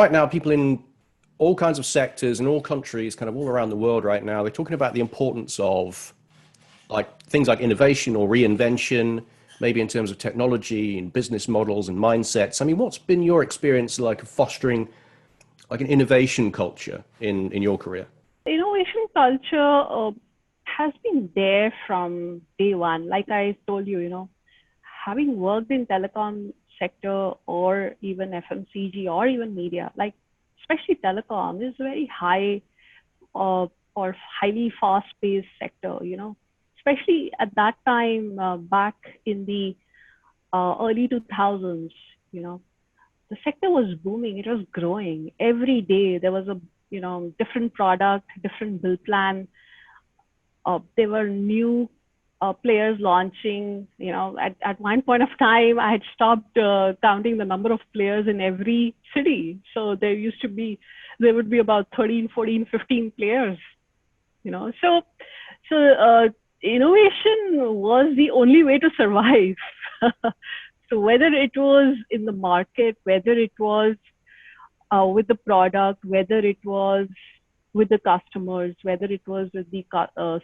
right now, people in all kinds of sectors in all countries, kind of all around the world right now, they're talking about the importance of like things like innovation or reinvention, maybe in terms of technology and business models and mindsets. I mean, what's been your experience like of fostering like an innovation culture in your career? Innovation culture has been there from day one. Like I told you, having worked in telecom sector or even FMCG or even media, like especially telecom is very high or highly fast-paced sector, especially at that time back in the early 2000s, the sector was booming. It was growing every day. There was a, different product, different bill plan. There were new players launching, at one point of time, I had stopped counting the number of players in every city. So there would be about 13, 14, 15 players, So innovation was the only way to survive. So whether it was in the market, whether it was with the product, whether it was with the customers, whether it was with the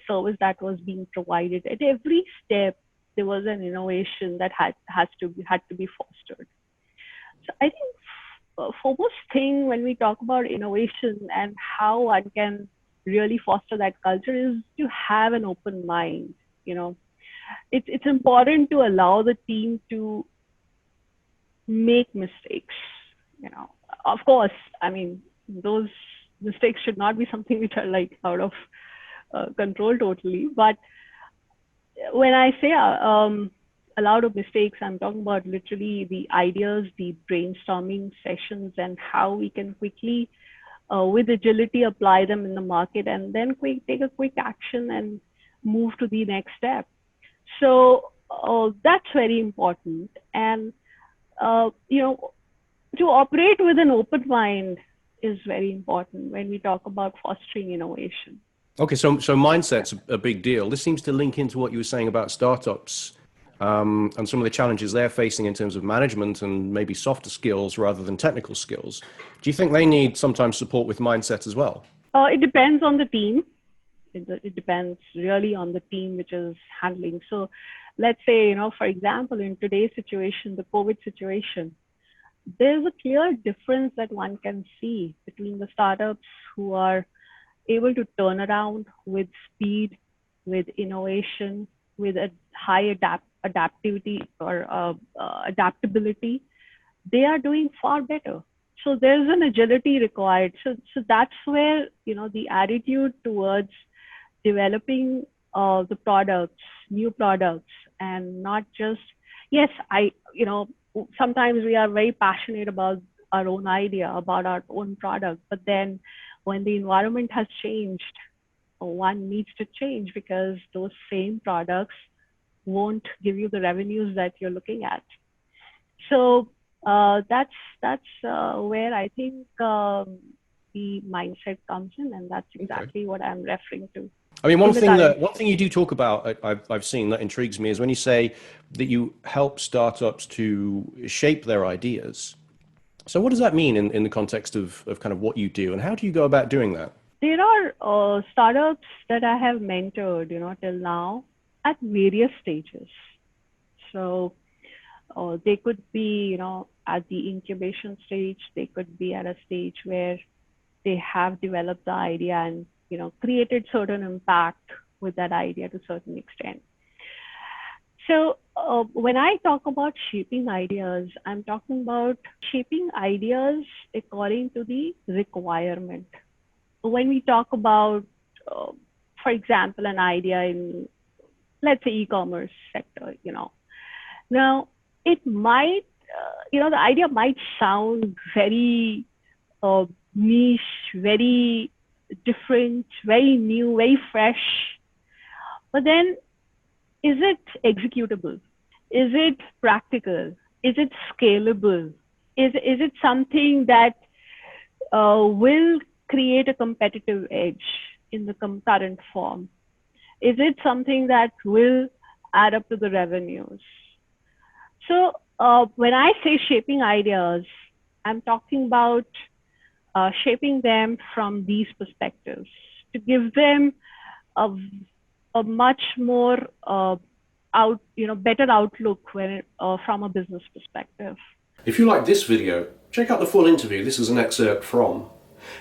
service that was being provided, at every step there was an innovation that had to be fostered. So I think foremost thing when we talk about innovation and how one can really foster that culture is to have an open mind. It's important to allow the team to make mistakes. Of course, I mean, those mistakes should not be something which are like out of control totally. But when I say allowed of mistakes, I'm talking about literally the ideas, the brainstorming sessions, and how we can quickly, with agility, apply them in the market, and then take a quick action and move to the next step. So that's very important. And to operate with an open mind is very important when we talk about fostering innovation. Okay, so mindset's a big deal. This seems to link into what you were saying about startups and some of the challenges they're facing in terms of management and maybe softer skills rather than technical skills. Do you think they need sometimes support with mindset as well? It depends on the team. It depends really on the team which is handling. So let's say, for example, in today's situation, the COVID situation, there's a clear difference that one can see between the startups who are able to turn around with speed, with innovation, with a high adaptivity or adaptability. They are doing far better. So there's an agility required. So that's where, the attitude towards developing the products, new products, and not just, yes, sometimes we are very passionate about our own idea, about our own product, but then when the environment has changed, one needs to change because those same products won't give you the revenues that you're looking at. So that's where I think the mindset comes in, and that's exactly what I'm referring to. I mean, one thing you do talk about, I've seen that intrigues me, is when you say that you help startups to shape their ideas. So what does that mean in the context of kind of what you do, and how do you go about doing that? There are startups that I have mentored, till now at various stages. So they could be, at the incubation stage. They could be at a stage where they have developed the idea and created certain impact with that idea to a certain extent. So when I talk about shaping ideas, I'm talking about shaping ideas according to the requirement. When we talk about, for example, an idea in, let's say, e-commerce sector, now it might, the idea might sound very niche, very different, very new, very fresh. But then, is it executable? Is it practical? Is it scalable? Is it something that will create a competitive edge in the current form? Is it something that will add up to the revenues? So when I say shaping ideas, I'm talking about shaping them from these perspectives to give them a much more better outlook from a business perspective. If you like this video, check out the full interview. This is an excerpt from.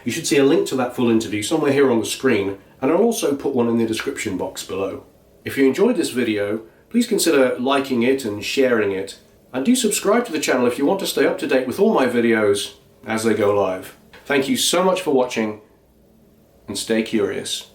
You should see a link to that full interview somewhere here on the screen, and I'll also put one in the description box below. If you enjoyed this video, please consider liking it and sharing it, and do subscribe to the channel if you want to stay up to date with all my videos as they go live. Thank you so much for watching, and stay curious.